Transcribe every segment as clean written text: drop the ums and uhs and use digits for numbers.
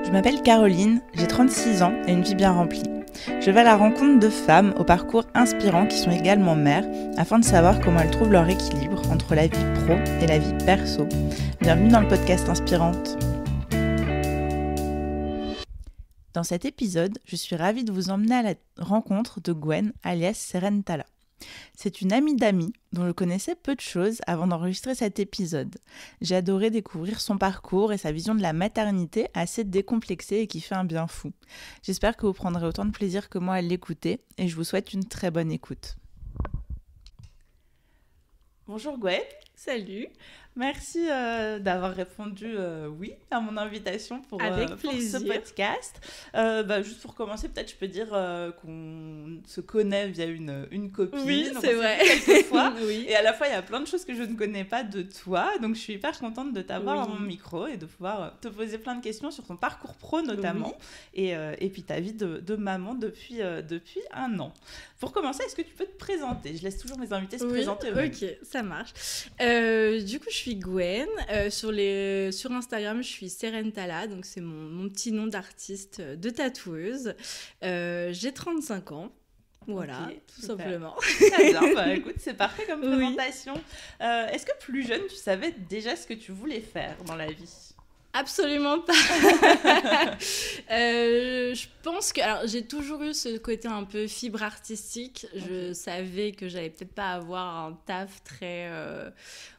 Je m'appelle Caroline, j'ai 36 ans et une vie bien remplie. Je vais à la rencontre de femmes au parcours inspirant qui sont également mères afin de savoir comment elles trouvent leur équilibre entre la vie pro et la vie perso. Bienvenue dans le podcast Inspirante. Dans cet épisode, je suis ravie de vous emmener à la rencontre de Gwen, alias Seren Tala. C'est une amie d'amis dont je connaissais peu de choses avant d'enregistrer cet épisode. J'ai adoré découvrir son parcours et sa vision de la maternité assez décomplexée et qui fait un bien fou. J'espère que vous prendrez autant de plaisir que moi à l'écouter et je vous souhaite une très bonne écoute. Bonjour Gwen. Salut. Merci d'avoir répondu oui à mon invitation pour ce podcast. Juste pour commencer, peut-être je peux dire qu'on se connaît via une copine. Oui, donc c'est vrai. Quelquefois. Oui. Et à la fois, il y a plein de choses que je ne connais pas de toi. Donc, je suis hyper contente de t'avoir à Oui. mon micro et de pouvoir te poser plein de questions sur ton parcours pro notamment. Oui. Et puis ta vie de maman depuis 1 an. Pour commencer, est-ce que tu peux te présenter ? Je laisse toujours mes invités se présenter eux-mêmes. Ok, ça marche. Du coup, je suis Gwen. Sur Instagram, je suis Seren Tala, donc c'est mon petit nom d'artiste de tatoueuse. J'ai 35 ans. Voilà, okay, tout simplement. Très bien, écoute, c'est parfait comme présentation. Oui. Est-ce que plus jeune, tu savais déjà ce que tu voulais faire dans la vie ? Absolument pas. Je pense que... Alors, j'ai toujours eu ce côté un peu fibre artistique. Je savais que j'allais peut-être pas avoir un taf très...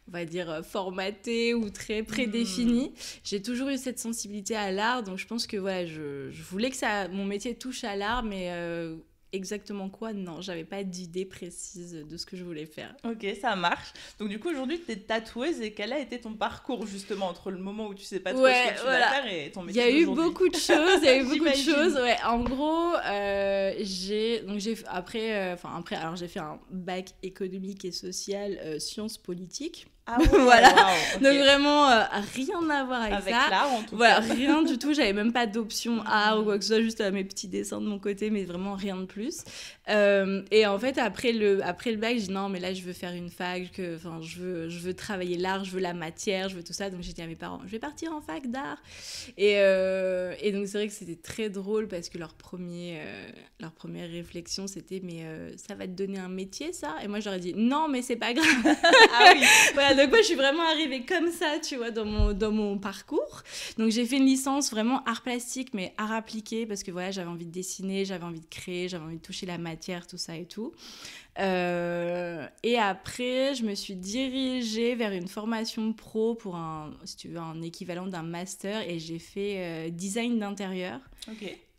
on va dire formaté ou très prédéfini. J'ai toujours eu cette sensibilité à l'art, donc je pense que voilà, je voulais que mon métier touche à l'art, mais exactement quoi ? Non, j'avais pas d'idée précise de ce que je voulais faire. Ok, ça marche. Donc du coup, aujourd'hui, tu es tatoueuse et quel a été ton parcour justement entre le moment où tu sais pas trop ce que tu vas faire et ton métier d'aujourd'hui ? Il y a eu beaucoup de choses. Ouais, en gros, j'ai fait un bac économique et social, sciences politiques. Ah ouais, voilà. Wow, okay. Donc vraiment rien à voir avec ça. L'art en tout cas. Voilà, rien du tout. J'avais même pas d'option art ou quoi que ce soit, juste mes petits dessins de mon côté, mais vraiment rien de plus. Et en fait, après le bac, j'ai dit non, mais là je veux faire une fac, je veux travailler l'art, je veux la matière, je veux tout ça. Donc j'ai dit à mes parents, je vais partir en fac d'art. Et donc c'est vrai que c'était très drôle parce que leur première réflexion c'était mais ça va te donner un métier ça ? Et moi je leur ai dit non, mais c'est pas grave. Ah oui. Voilà, donc moi je suis vraiment arrivée comme ça, tu vois, dans mon parcours. Donc j'ai fait une licence vraiment art plastique, mais art appliqué, parce que voilà, j'avais envie de dessiner, j'avais envie de créer, j'avais envie de toucher la matière, tout ça et tout. Et après, je me suis dirigée vers une formation pro pour un équivalent d'un master, et j'ai fait design d'intérieur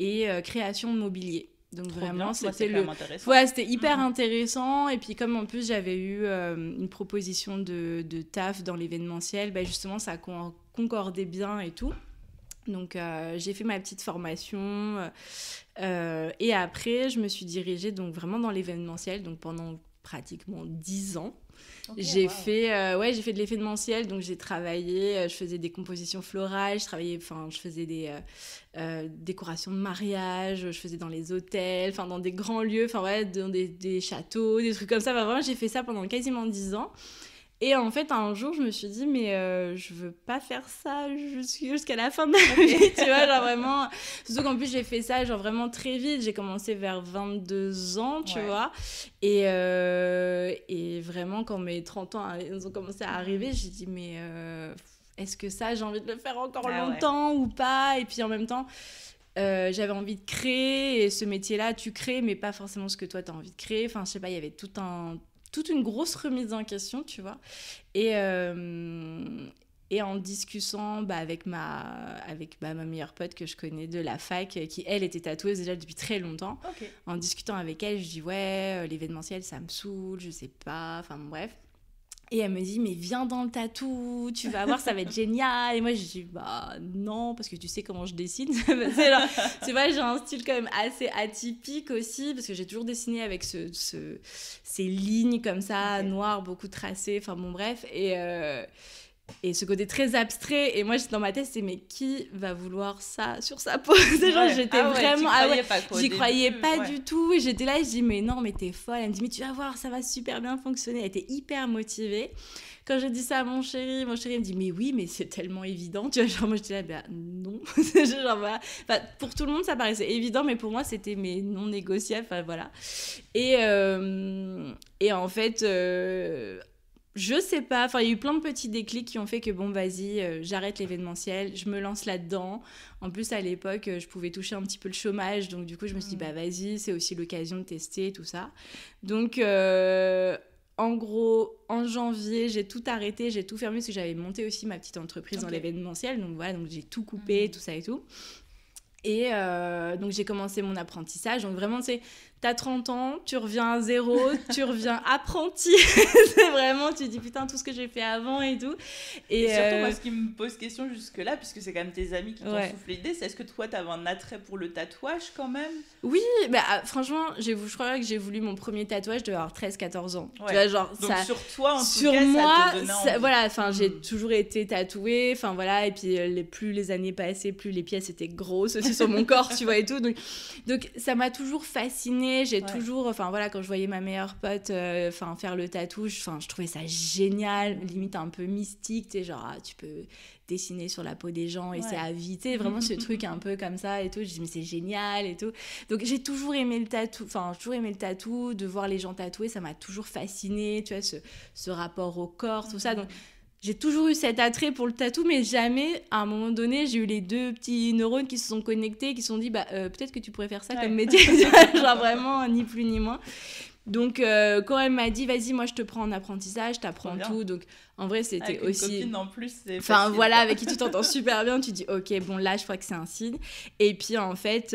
et création de mobilier. Donc trop vraiment, bien. c'était hyper intéressant. Et puis comme en plus j'avais eu une proposition de taf dans l'événementiel, justement ça concordait bien et tout. Donc j'ai fait ma petite formation et après je me suis dirigée donc vraiment dans l'événementiel, donc pendant pratiquement 10 ans. J'ai fait de l'événementiel, donc j'ai travaillé, je faisais des compositions florales, je faisais des décorations de mariage, je faisais dans les hôtels, dans des grands lieux, dans des châteaux, des trucs comme ça. Vraiment, j'ai fait ça pendant quasiment 10 ans. Et en fait, un jour, je me suis dit, mais je veux pas faire ça jusqu'à la fin de ma vie, tu vois, genre vraiment. Surtout qu'en plus, j'ai fait ça, genre vraiment très vite. J'ai commencé vers 22 ans, tu vois. Et vraiment, quand mes 30 ans ils ont commencé à arriver, j'ai dit, mais est-ce que ça, j'ai envie de le faire encore longtemps ou pas ? Et puis en même temps, j'avais envie de créer, et ce métier-là, tu crées, mais pas forcément ce que toi, t'as envie de créer. Enfin, je sais pas, il y avait toute une grosse remise en question, tu vois. Et en discutant avec ma meilleure pote que je connais de la fac, qui, elle, était tatoueuse déjà depuis très longtemps. En discutant avec elle, je dis, l'événementiel, ça me saoule, je sais pas, bref. Et elle me dit, mais viens dans le tatou, tu vas voir, ça va être génial. Et moi, je dis, non, parce que tu sais comment je dessine. C'est vrai, j'ai un style quand même assez atypique aussi, parce que j'ai toujours dessiné avec ces lignes comme ça, noires, beaucoup tracées, bref. Et ce côté très abstrait, et moi dans ma tête c'est mais qui va vouloir ça sur sa peau? Genre j'étais vraiment j'y croyais pas du tout, et j'étais là et je dis mais non mais t'es folle. Elle me dit mais tu vas voir, ça va super bien fonctionner. Elle était hyper motivée. Quand j'ai dit ça à mon chéri me dit mais oui mais c'est tellement évident, tu vois, genre moi j'étais là bah non. Genre voilà, enfin, pour tout le monde ça paraissait évident, mais pour moi c'était mais non négociable, enfin voilà. Et en fait je sais pas, enfin il y a eu plein de petits déclics qui ont fait que bon vas-y, j'arrête l'événementiel, je me lance là-dedans. En plus à l'époque je pouvais toucher un petit peu le chômage, donc du coup je me suis dit bah vas-y, c'est aussi l'occasion de tester tout ça. Donc en gros, en janvier, j'ai tout arrêté, j'ai tout fermé parce que j'avais monté aussi ma petite entreprise dans l'événementiel, donc voilà, donc j'ai tout coupé, tout ça et tout. Et donc j'ai commencé mon apprentissage, donc vraiment tu sais, t'as 30 ans, tu reviens à zéro, tu reviens apprenti. C'est vraiment, tu te dis putain, tout ce que j'ai fait avant et tout. Et surtout, moi, ce qui me pose question jusque-là, puisque c'est quand même tes amis qui t'ont soufflé l'idée, c'est est-ce que toi, t'avais un attrait pour le tatouage quand même? Oui, bah, franchement, je crois que j'ai voulu mon premier tatouage, je devais avoir 13-14 ans. Ouais. Tu vois, genre, donc ça, sur toi, en sur tout cas, moi, ça te donnait envie. Voilà, enfin, j'ai toujours été tatouée, enfin voilà, et puis plus les années passaient, plus les pièces étaient grosses aussi sur mon corps, tu vois, et tout. Donc ça m'a toujours fascinée, j'ai toujours, enfin voilà, quand je voyais ma meilleure pote faire le tatouage, enfin je trouvais ça génial, limite un peu mystique, tu sais, genre tu peux dessiner sur la peau des gens et c'est à vie, tu sais, vraiment ce truc un peu comme ça et tout. Je dis mais c'est génial et tout. Donc j'ai toujours aimé le tatou, de voir les gens tatouer, ça m'a toujours fascinée, tu vois, ce rapport au corps, tout ça. Donc j'ai toujours eu cet attrait pour le tatou, mais jamais, à un moment donné, j'ai eu les deux petits neurones qui se sont connectés, qui se sont dit, peut-être que tu pourrais faire ça comme métier. Genre vraiment, ni plus ni moins. Donc, quand elle m'a dit, vas-y, moi, je te prends en apprentissage, t'apprends tout. Donc, en vrai, c'était avec aussi... une copine en plus, c'est enfin, facile, voilà, quoi. avec qui tu t'entends super bien, tu dis, ok, bon, là, je crois que c'est un signe. Et puis, en fait...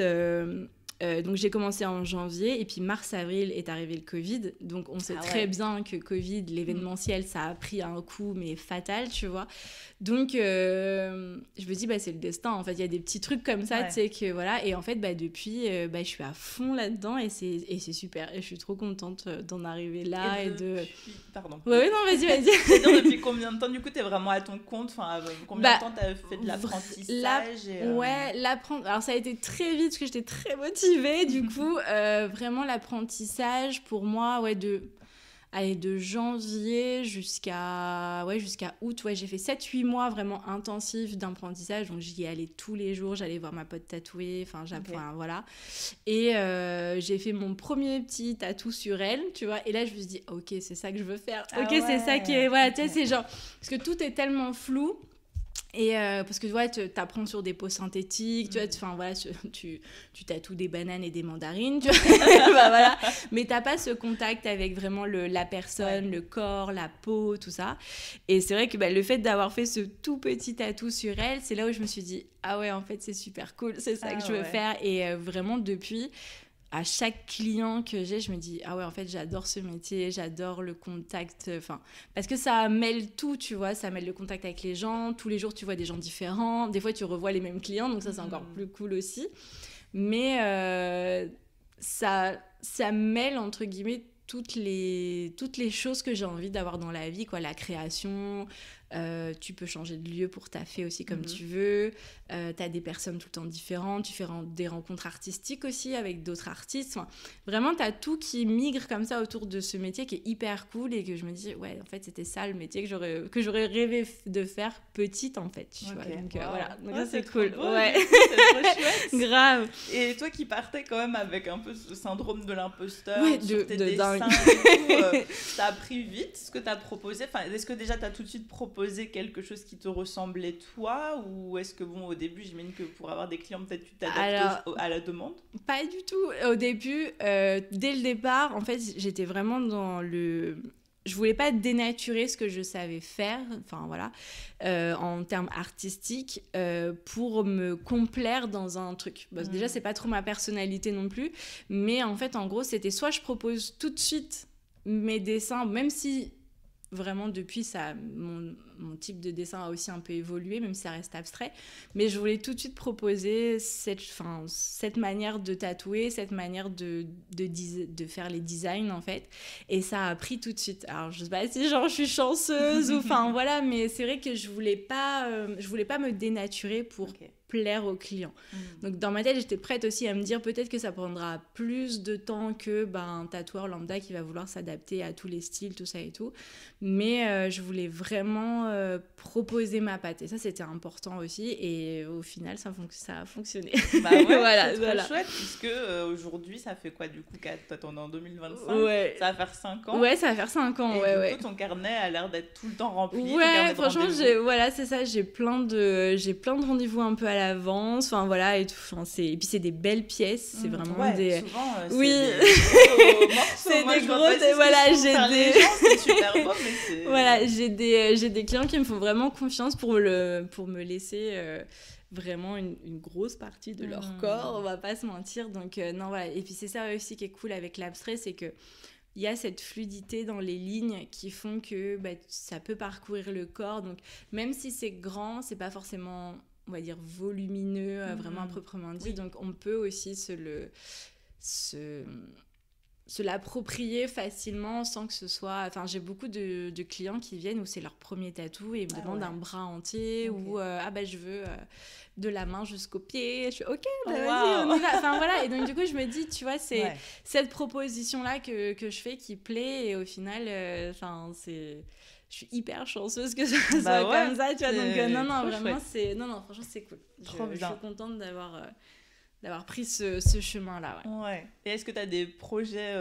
donc j'ai commencé en janvier et puis mars-avril est arrivé le Covid, donc on sait très bien que Covid, l'événementiel, ça a pris un coup mais fatal, tu vois. Donc je me dis c'est le destin, en fait il y a des petits trucs comme ça, tu sais, que voilà. Et en fait depuis je suis à fond là-dedans et c'est super et je suis trop contente d'en arriver là et de... Pardon. Ouais, non, vas-y. C'est-à-dire depuis combien de temps du coup t'es vraiment à ton compte, enfin combien de temps t'as fait de l'apprentissage alors ça a été très vite parce que j'étais très motivée. Du coup, vraiment l'apprentissage pour moi, de janvier jusqu'à août, j'ai fait 7-8 mois vraiment intensifs d'apprentissage, donc j'y allais tous les jours, j'allais voir ma pote tatouée, voilà. Et j'ai fait mon premier petit tatou sur elle, tu vois, et là je me suis dit, ok, c'est ça que je veux faire, c'est ça qui est, voilà, tu sais, c'est genre, parce que tout est tellement flou. Et parce que t'apprends sur des peaux synthétiques, tu tatoues des bananes et des mandarines, tu vois. Voilà. Mais t'as pas ce contact avec vraiment la personne, le corps, la peau, tout ça. Et c'est vrai que le fait d'avoir fait ce tout petit tatou sur elle, c'est là où je me suis dit ah ouais, en fait c'est super cool, c'est ça que je veux faire. Et vraiment depuis, à chaque client que j'ai, je me dis ah ouais, en fait j'adore ce métier, j'adore le contact, parce que ça mêle tout, tu vois, ça mêle le contact avec les gens, tous les jours tu vois des gens différents, des fois tu revois les mêmes clients, donc ça c'est encore plus cool aussi, mais ça mêle entre guillemets toutes les choses que j'ai envie d'avoir dans la vie, quoi, la création. Tu peux changer de lieu pour taffer aussi comme tu veux. T'as des personnes tout le temps différentes. Tu fais des rencontres artistiques aussi avec d'autres artistes. Vraiment, t'as tout qui migre comme ça autour de ce métier qui est hyper cool et que je me dis, ouais, en fait, c'était ça le métier que j'aurais rêvé de faire petite, en fait. Tu vois. Donc, voilà. Donc, ça, c'est cool. Beau, ouais. C'est trop chouette. Grave. Et toi qui partais quand même avec un peu ce syndrome de l'imposteur sur tes de dessins dingue. et tout, t'as appris vite ce que t'as proposé. Est-ce que déjà t'as tout de suite proposé quelque chose qui te ressemblait toi, ou est-ce que au début j'imagine que pour avoir des clients peut-être tu t'adaptes à la demande? Pas du tout. Au début, dès le départ, en fait j'étais vraiment dans je voulais pas dénaturer ce que je savais faire, en termes artistiques, pour me complaire dans un truc. Déjà c'est pas trop ma personnalité non plus, mais en fait en gros c'était soit je propose tout de suite mes dessins, même si vraiment depuis ça, mon type de dessin a aussi un peu évolué, même si ça reste abstrait. Mais je voulais tout de suite proposer cette manière de tatouer, cette manière de faire les designs en fait. Et ça a pris tout de suite. Alors je sais pas si genre je suis chanceuse ou enfin voilà, mais c'est vrai que je voulais pas me dénaturer pour plaire aux clients. Donc dans ma tête, j'étais prête aussi à me dire peut-être que ça prendra plus de temps que un tatoueur lambda qui va vouloir s'adapter à tous les styles, tout ça et tout. Mais je voulais vraiment proposer ma patte. Et ça, c'était important aussi. Et au final, ça a fonctionné. Bah ouais, voilà, c'est très chouette, puisque aujourd'hui, ça fait quoi du coup, toi, t'en es en 2025, ouais. Ça va faire 5 ans. Ouais, ça va faire 5 ans, et du coup, ton carnet a l'air d'être tout le temps rempli. Ouais, franchement, c'est ça, j'ai plein de rendez-vous un peu à l'avance, enfin voilà, et tout. Enfin, et puis c'est des belles pièces, c'est vraiment des... souvent, oui, c'est des gros morceaux, voilà, c'est super beau, mais c'est... Voilà, j'ai des clients qui me font vraiment confiance pour me laisser vraiment une grosse partie de leur corps, on va pas se mentir. Donc non, voilà. Et puis c'est ça aussi qui est cool avec l'abstrait, c'est que il y a cette fluidité dans les lignes qui font que ça peut parcourir le corps. Donc même si c'est grand, c'est pas forcément, on va dire, volumineux, vraiment proprement dit. Oui. Donc on peut aussi se l'approprier facilement sans que ce soit... Enfin, j'ai beaucoup de clients qui viennent où c'est leur premier tatou et ils me demandent un bras entier ou je veux de la main jusqu'au pied. Je fais OK, vas-y, on y va. Enfin, voilà. Et donc, du coup, je me dis, tu vois, c'est cette proposition-là que je fais qui plaît et au final, je suis hyper chanceuse que ça soit comme ça, tu vois. Donc, non, vraiment, chouette. Non, franchement, c'est cool. Je suis contente d'avoir pris ce chemin-là. Ouais. Et est-ce que tu as des projets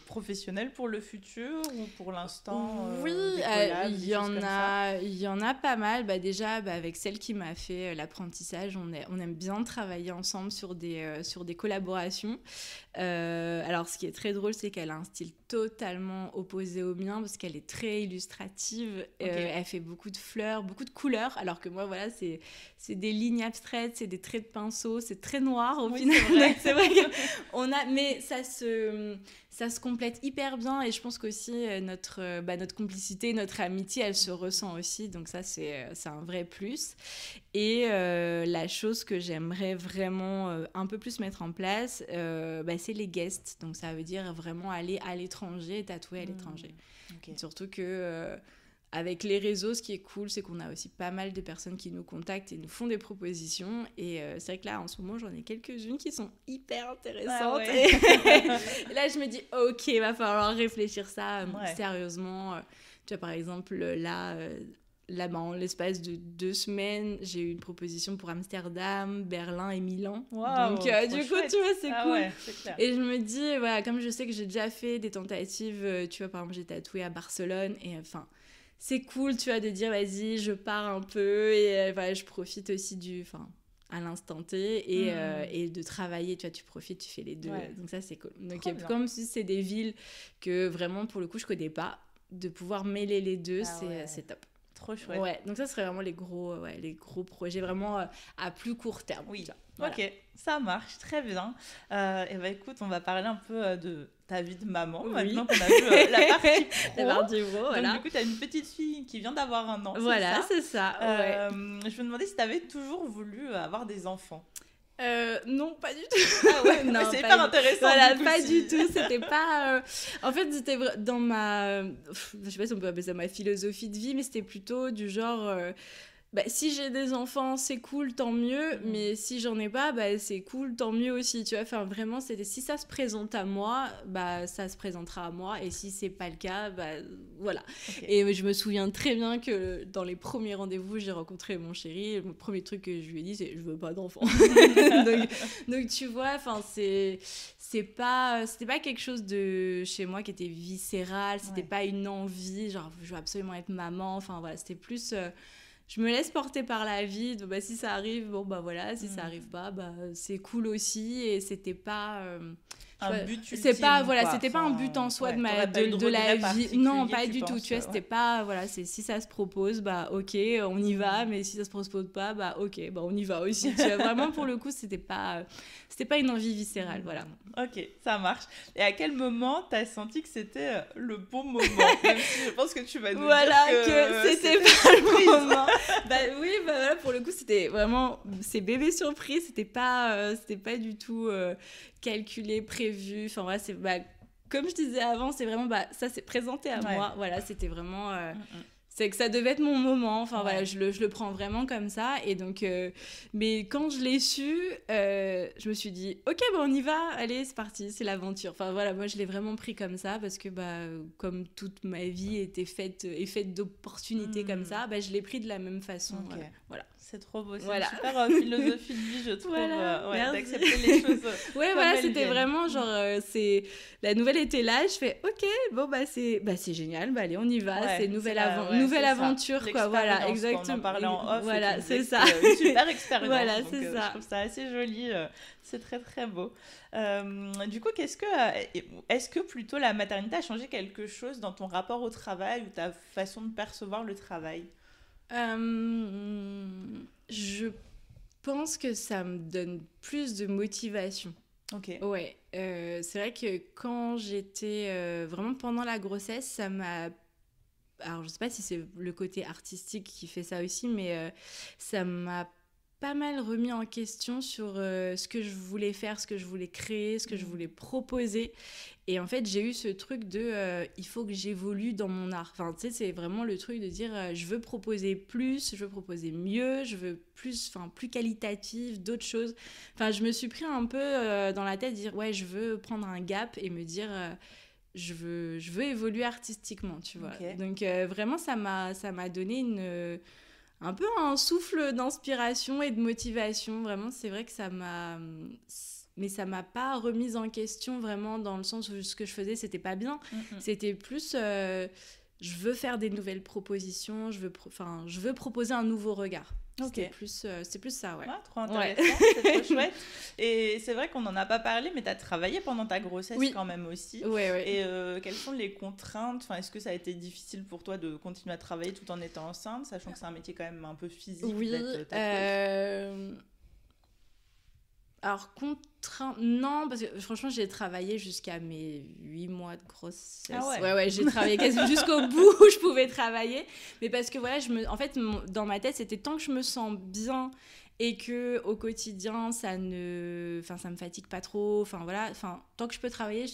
professionnels pour le futur ou pour l'instant Oui, il y en a pas mal. Déjà, avec celle qui m'a fait l'apprentissage, on aime bien travailler ensemble sur des collaborations. Alors, ce qui est très drôle, c'est qu'elle a un style totalement opposé au mien parce qu'elle est très illustrative. Elle fait beaucoup de fleurs, beaucoup de couleurs, alors que moi, voilà, c'est des lignes abstraites, c'est des traits de pinceau, c'est très noir au final. C'est vrai mais ça se complète hyper bien et je pense qu'aussi notre complicité, notre amitié, elle se ressent aussi. Donc ça, c'est un vrai plus. Et la chose que j'aimerais vraiment un peu plus mettre en place, c'est les guests. Donc ça veut dire vraiment aller à l'étranger et tatouer à l'étranger. Surtout que... avec les réseaux, ce qui est cool, c'est qu'on a aussi pas mal de personnes qui nous contactent et nous font des propositions. Et c'est vrai que là, en ce moment, j'en ai quelques-unes qui sont hyper intéressantes. Et là, je me dis, OK, il va falloir réfléchir ça sérieusement. Tu vois, par exemple, là, en l'espace de 2 semaines, j'ai eu une proposition pour Amsterdam, Berlin et Milan. Wow, donc, du coup, tu vois, c'est cool. Ouais, c'est clair. Et je me dis, voilà, comme je sais que j'ai déjà fait des tentatives, tu vois, par exemple, j'ai tatoué à Barcelone et enfin... c'est cool, tu vois, de dire, vas-y, je pars un peu et je profite aussi à l'instant T et de travailler, tu vois, tu profites, tu fais les deux. Donc ça, c'est cool. Donc, comme si c'est des villes que vraiment, pour le coup, je connais pas, de pouvoir mêler les deux, c'est top. Trop chouette. Ouais, donc ça serait vraiment les gros projets, vraiment à plus court terme. Oui, voilà. Ok, ça marche, très bien. Et écoute, on va parler un peu de ta vie de maman, maintenant qu'on a vu la partie pro. La partie pro, voilà. Donc du coup, tu as une petite fille qui vient d'avoir 1 an, voilà, c'est ça. Je me demandais si tu avais toujours voulu avoir des enfants. Non, pas du tout. Ah ouais, non, c'est hyper intéressant. Voilà, pas du tout. C'était pas. En fait, c'était dans ma. Je sais pas si on peut appeler ça ma philosophie de vie, mais c'était plutôt du genre. Si j'ai des enfants, c'est cool, tant mieux. Mais si j'en ai pas, c'est cool, tant mieux aussi. Tu vois, enfin, vraiment, c'était si ça se présente à moi, ça se présentera à moi. Et si c'est pas le cas, voilà. Okay. Et je me souviens très bien que dans les premiers rendez-vous, j'ai rencontré mon chéri. Le premier truc que je lui ai dit, c'est je veux pas d'enfant. donc, tu vois, enfin, c'était pas quelque chose de chez moi qui était viscéral. C'était pas une envie, genre, je veux absolument être maman. Enfin, voilà, c'était plus. Je me laisse porter par la vie, donc, si ça arrive, bon voilà, si ça arrive pas, c'est cool aussi, et c'était pas... un but ultime, c'est pas voilà, quoi. c'était pas un but en soi Ouais, de la vie. Non, pas du tout. Tu vois, c'était pas voilà, c'est si ça se propose, bah ok, on y va. Mais si ça se propose pas, bah ok, bah on y va aussi. Tu vois, vraiment pour le coup, c'était pas une envie viscérale, voilà. Ok, ça marche. Et à quel moment t'as senti que c'était le bon moment? Même si je pense que tu vas nous voilà, dire que c'était pas le moment. Bah oui, bah voilà, pour le coup, c'était vraiment c'est bébé surprise. C'était pas du tout calculé, prévu. Enfin voilà, c'est comme je disais avant, c'est vraiment ça s'est présenté à moi. Voilà, c'était vraiment c'est que ça devait être mon moment. Enfin voilà, je le prends vraiment comme ça. Et donc, mais quand je l'ai su, je me suis dit, ok, on y va, allez, c'est parti, c'est l'aventure. Enfin voilà, moi je l'ai vraiment pris comme ça parce que comme toute ma vie était faite d'opportunités comme ça, je l'ai pris de la même façon. Voilà. C'est trop beau, c'est une super philosophie de vie, je trouve, d'accepter les choses. Voilà, c'était vraiment genre, la nouvelle était là, je fais, ok, c'est génial, allez, on y va, c'est nouvelle aventure, quoi, voilà, exactement. On en parlait en off, voilà, c'est ça. Une super expérience. Voilà, donc, c'est ça. Je trouve ça assez joli, c'est très très beau. Du coup, est-ce que plutôt la maternité a changé quelque chose dans ton rapport au travail ou ta façon de percevoir le travail? Je pense que ça me donne plus de motivation. Ok. Ouais, c'est vrai que quand j'étais vraiment pendant la grossesse, ça m'a... Alors, je sais pas si c'est le côté artistique qui fait ça aussi, mais ça m'a pas mal remis en question sur ce que je voulais faire, ce que je voulais créer, ce que je voulais proposer. Et en fait, j'ai eu ce truc de il faut que j'évolue dans mon art. Enfin, tu sais, c'est vraiment le truc de dire je veux proposer plus, je veux proposer mieux, je veux plus qualitatif, d'autres choses. Enfin, je me suis pris un peu dans la tête de dire ouais, je veux prendre un gap et me dire je veux évoluer artistiquement, tu vois. Okay. Donc vraiment, ça m'a donné un peu un souffle d'inspiration et de motivation. Vraiment, c'est vrai que ça m'a... Mais ça m'a pas remise en question vraiment dans le sens où ce que je faisais, c'était pas bien. C'était plus... je veux faire des nouvelles propositions, je veux proposer un nouveau regard. Okay. C'est plus ça, ouais. Trop intéressant, c'est trop chouette. Et c'est vrai qu'on n'en a pas parlé, mais tu as travaillé pendant ta grossesse quand même aussi. Ouais. Et quelles sont les contraintes? Est-ce que ça a été difficile pour toi de continuer à travailler tout en étant enceinte, sachant que c'est un métier quand même un peu physique d'être tatoueuse? Alors, non, parce que franchement, j'ai travaillé jusqu'à mes 8 mois de grossesse. Ah ouais, j'ai travaillé quasi jusqu'au bout où je pouvais travailler. Mais parce que voilà, en fait, dans ma tête, c'était tant que je me sens bien et que au quotidien, ça me fatigue pas trop. Tant que je peux travailler,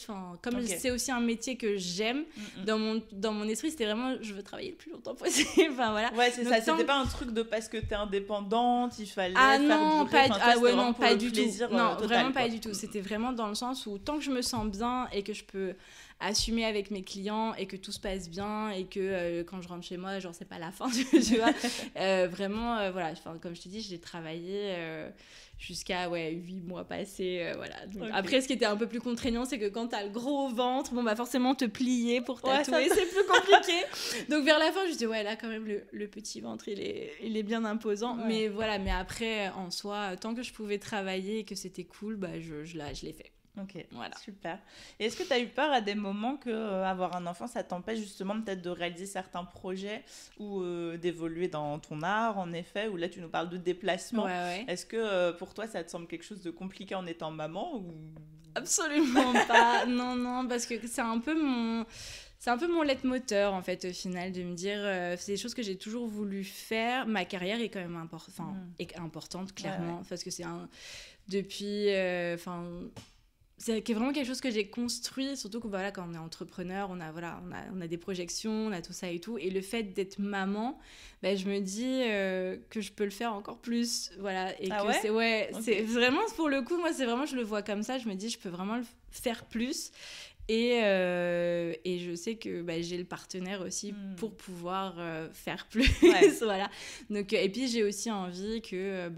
comme c'est aussi un métier que j'aime, dans mon esprit, c'était vraiment, je veux travailler le plus longtemps possible. Voilà. Ouais, c'est ça. C'était pas un truc de parce que t'es indépendante, il fallait faire non, durer. Pas du tout. Non, total, vraiment pas du tout. C'était vraiment dans le sens où tant que je me sens bien et que je peux assumer avec mes clients et que tout se passe bien et que quand je rentre chez moi, genre c'est pas la fin, tu vois. Vraiment, voilà. Comme je te dis, j'ai travaillé jusqu'à 8 mois passés, voilà. Donc, après, ce qui était un peu plus contraignant, c'est que quand t'as le gros ventre, forcément te plier pour tatouer, c'est plus compliqué. Donc vers la fin, je dis là quand même le petit ventre, il est bien imposant. Ouais. Mais voilà, mais après en soi, tant que je pouvais travailler et que c'était cool, je l'ai fait. Ok, voilà. Super. Et est-ce que tu as eu peur à des moments qu'avoir un enfant, ça t'empêche justement peut-être de réaliser certains projets ou d'évoluer dans ton art, en effet, où là tu nous parles de déplacement. Ouais. Est-ce que pour toi, ça te semble quelque chose de compliqué en étant maman ou... Absolument pas. Non, parce que c'est un peu mon leitmotiv, en fait, au final, de me dire, c'est des choses que j'ai toujours voulu faire. Ma carrière est quand même importante, clairement, parce que c'est c'est vraiment quelque chose que j'ai construit, surtout que quand on est entrepreneur, on a des projections, on a tout ça et tout. Et le fait d'être maman, je me dis que je peux le faire encore plus. Voilà. Et c'est vraiment, pour le coup, moi, c'est vraiment, je le vois comme ça. Je me dis, je peux vraiment le faire plus. Et je sais que j'ai le partenaire aussi pour pouvoir faire plus. Voilà. Donc, et puis, j'ai aussi envie que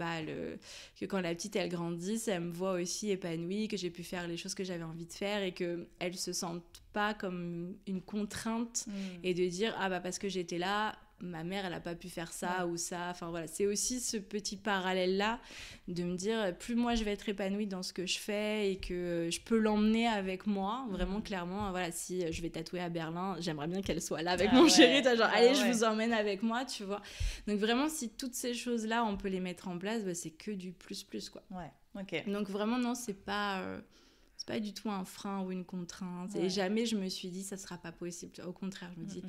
quand la petite, elle grandisse, elle me voit aussi épanouie, que j'ai pu faire les choses que j'avais envie de faire et qu'elle ne se sente pas comme une contrainte et de dire, parce que j'étais là, ma mère, elle a pas pu faire ça ou ça. Enfin voilà, c'est aussi ce petit parallèle-là de me dire, plus moi je vais être épanouie dans ce que je fais et que je peux l'emmener avec moi, vraiment clairement. Voilà, si je vais tatouer à Berlin, j'aimerais bien qu'elle soit là avec mon chéri, genre allez, je vous emmène avec moi, tu vois. Donc vraiment, si toutes ces choses-là, on peut les mettre en place, bah, c'est que du plus quoi. Ouais, ok. Donc vraiment, non, c'est pas du tout un frein ou une contrainte. Et jamais je me suis dit, ça sera pas possible. Au contraire, je me dis,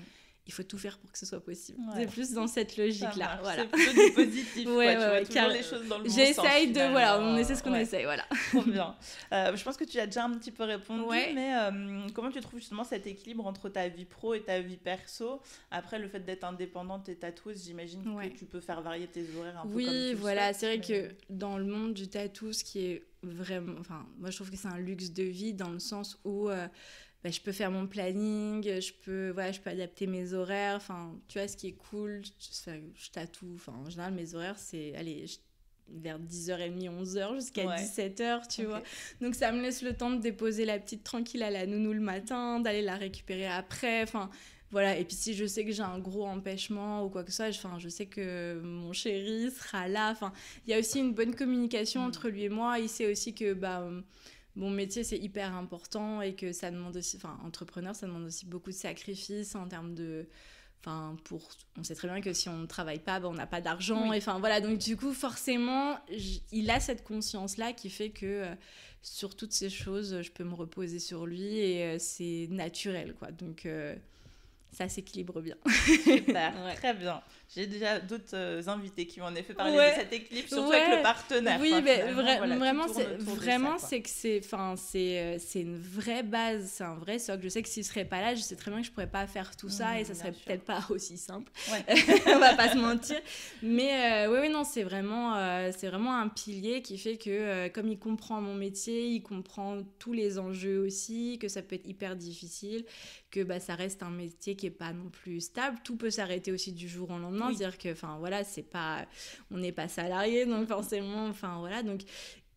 il faut tout faire pour que ce soit possible. C'est plus dans cette logique-là. Voilà. C'est plutôt du positif. Tu vois toujours les choses dans le bon sens. J'essaye de... Voilà, on essaie ce qu'on essaye. Voilà. Trop bien. Je pense que tu as déjà un petit peu répondu, mais comment tu trouves justement cet équilibre entre ta vie pro et ta vie perso? Après, le fait d'être indépendante et tatoueuse, j'imagine que tu peux faire varier tes horaires un peu comme tu le souhaites. C'est vrai que dans le monde du tatou, ce qui est vraiment... Enfin, moi, je trouve que c'est un luxe de vie dans le sens où... je peux faire mon planning, je peux adapter mes horaires. Enfin, tu vois, ce qui est cool, je tatoue. Enfin, en général, mes horaires, c'est vers 10h30, 11h jusqu'à 17h, tu vois. Donc, ça me laisse le temps de déposer la petite tranquille à la nounou le matin, d'aller la récupérer après. Enfin, voilà. Et puis, si je sais que j'ai un gros empêchement ou quoi que ce soit, je sais que mon chéri sera là. Enfin, il y a aussi une bonne communication entre lui et moi. Il sait aussi que, mon métier, c'est hyper important et que ça demande aussi... Enfin, entrepreneur, ça demande aussi beaucoup de sacrifices en termes de... Enfin, on sait très bien que si on ne travaille pas, on n'a pas d'argent. Et enfin, voilà. Donc, du coup, forcément, il a cette conscience-là qui fait que sur toutes ces choses, je peux me reposer sur lui et c'est naturel, quoi. Donc... ça s'équilibre bien. Super, très bien. J'ai déjà d'autres invités qui m'ont en effet parlé de cet équilibre, surtout avec le partenaire. Oui, mais vraiment, c'est que c'est une vraie base, c'est un vrai socle. Je sais que s'il ne serait pas là, je sais très bien que je ne pourrais pas faire tout ça et ça ne serait peut-être pas aussi simple. On ne va pas se mentir. Mais non, c'est vraiment un pilier qui fait que comme il comprend mon métier, il comprend tous les enjeux aussi, que ça peut être hyper difficile, que ça reste un métier qui est pas non plus stable, tout peut s'arrêter aussi du jour au lendemain, dire que on n'est pas salarié, donc forcément donc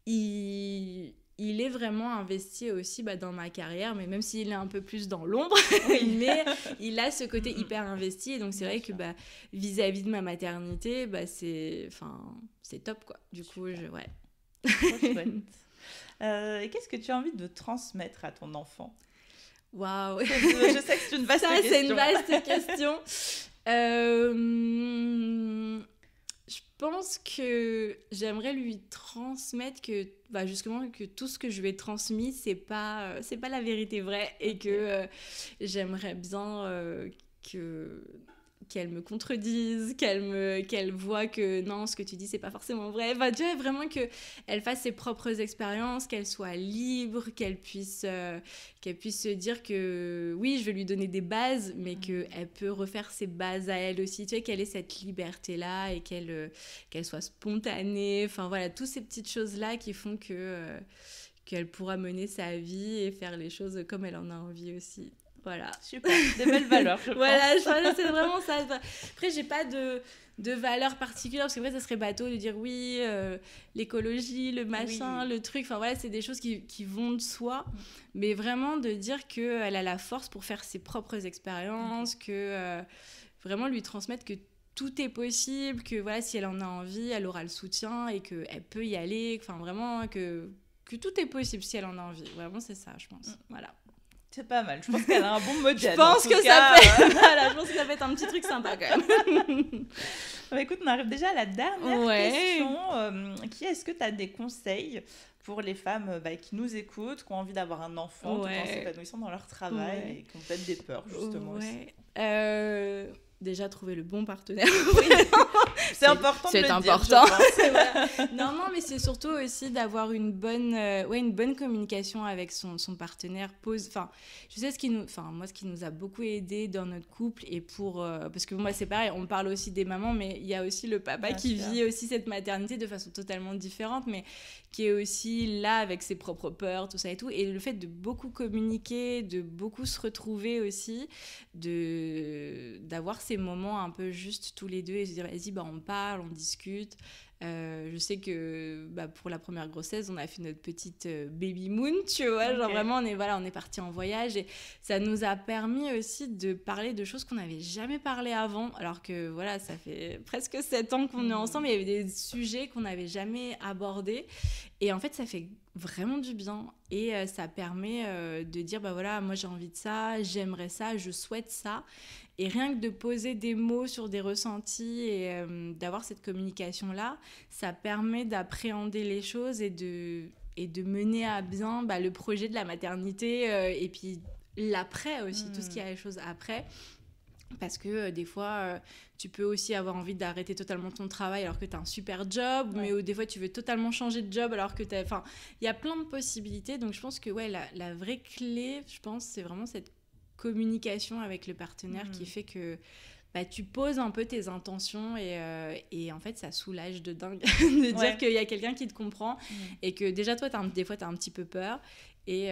il est vraiment investi aussi dans ma carrière, mais même s'il est un peu plus dans l'ombre, mais il a ce côté hyper investi, et donc c'est vrai que vis-à-vis de ma maternité, c'est top, quoi. Du coup, Trop chouette. Et qu'est-ce que tu as envie de transmettre à ton enfant? Waouh. Je sais que c'est une vaste question. Ça, c'est une vaste question. Je pense que j'aimerais lui transmettre que, justement, que tout ce que je lui ai transmis, c'est pas la vérité vraie, et que j'aimerais bien qu'elle me contredise, qu'elle voit que non, ce que tu dis, c'est pas forcément vrai. Tu vois, vraiment qu'elle fasse ses propres expériences, qu'elle soit libre, qu'elle puisse se dire que oui, je vais lui donner des bases, mais qu'elle peut refaire ses bases à elle aussi. Tu vois, qu'elle ait cette liberté-là et qu'elle soit spontanée. Enfin, voilà, toutes ces petites choses-là qui font qu'elle pourra mener sa vie et faire les choses comme elle en a envie aussi. Voilà. Super, des belles valeurs, je pense. Voilà, je pense que c'est vraiment ça. Après, j'ai pas de valeurs particulières, parce qu'après, ça serait bateau de dire oui, l'écologie, le machin, le truc. Enfin, voilà, c'est des choses qui vont de soi. Mais vraiment, de dire qu'elle a la force pour faire ses propres expériences, que vraiment lui transmettre que tout est possible, que voilà, si elle en a envie, elle aura le soutien et qu'elle peut y aller. Enfin, vraiment, que tout est possible si elle en a envie. Vraiment, c'est ça, je pense. Voilà. C'est pas mal. Je pense qu'elle a un bon modèle. Je pense que ça peut être un petit truc sympa quand même. Écoute, on arrive déjà à la dernière question. Est-ce que tu as des conseils pour les femmes qui nous écoutent, qui ont envie d'avoir un enfant tout en s'épanouissant dans leur travail et qui ont peut-être des peurs justement aussi? Déjà, trouver le bon partenaire. C'est important de le dire, je pense. Non, mais c'est surtout aussi d'avoir une bonne communication avec son partenaire. Enfin, je sais ce qui nous a beaucoup aidé dans notre couple, et parce que moi, c'est pareil, on parle aussi des mamans, mais il y a aussi le papa qui vit aussi cette maternité de façon totalement différente, mais qui est aussi là avec ses propres peurs, tout ça et tout. Et le fait de beaucoup communiquer, de beaucoup se retrouver aussi, d'avoir ces moments un peu juste tous les deux et se dire vas-y, on parle, on discute. Je sais que pour la première grossesse, on a fait notre petite baby moon, tu vois. Genre vraiment, on est parti en voyage et ça nous a permis aussi de parler de choses qu'on n'avait jamais parlé avant. Alors que voilà, ça fait presque 7 ans qu'on est ensemble. Il y avait des sujets qu'on n'avait jamais abordés. Et en fait, ça fait vraiment du bien. Et ça permet de dire, voilà, moi j'ai envie de ça, j'aimerais ça, je souhaite ça. Et rien que de poser des mots sur des ressentis et d'avoir cette communication-là, ça permet d'appréhender les choses et de mener à bien le projet de la maternité et puis l'après aussi, tout ce qui a les choses après. Parce que des fois, tu peux aussi avoir envie d'arrêter totalement ton travail alors que tu as un super job, mais des fois, tu veux totalement changer de job alors que tu as... Enfin, il y a plein de possibilités. Donc, je pense que la vraie clé, je pense, c'est vraiment cette communication avec le partenaire qui fait que tu poses un peu tes intentions et en fait, ça soulage de dingue de dire qu'il y a quelqu'un qui te comprend et que déjà, toi, des fois, tu as un petit peu peur et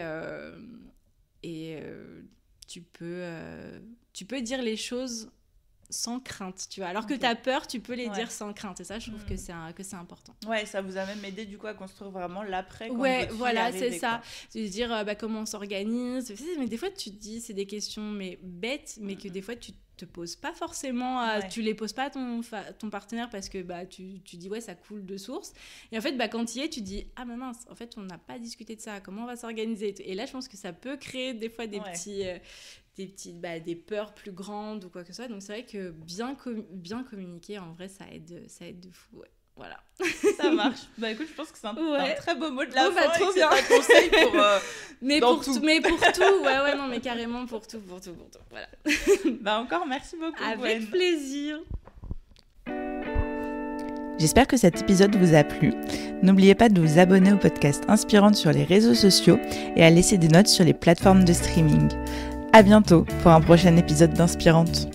tu peux dire les choses sans crainte, tu vois. Alors que tu as peur, tu peux les dire sans crainte. Et ça, je trouve que c'est important. Ouais, ça vous a même aidé du coup à construire vraiment l'après. Ouais, voilà, c'est ça. De se dire comment on s'organise. Mais des fois, tu te dis, c'est des questions bêtes, mais que des fois, tu te poses pas forcément, tu les poses pas à ton partenaire parce que tu dis, ça coule de source. Et en fait, quand tu y es, tu dis, ah mince, en fait, on n'a pas discuté de ça. Comment on va s'organiser ? Et là, je pense que ça peut créer des fois des peurs plus grandes ou quoi que ce soit. Donc c'est vrai que bien communiquer, en vrai, ça aide de fou. Ouais. Voilà. Ça marche. Écoute, je pense que c'est un très beau mot de la fin. Trop bien. C'est un conseil pour mais pour tout. Mais pour tout. Ouais, non, mais carrément pour tout. Voilà. Encore merci beaucoup. Avec Gwen. plaisir. J'espère que cet épisode vous a plu. N'oubliez pas de vous abonner au podcast Inspirante sur les réseaux sociaux et à laisser des notes sur les plateformes de streaming. À bientôt pour un prochain épisode d'Inspirante.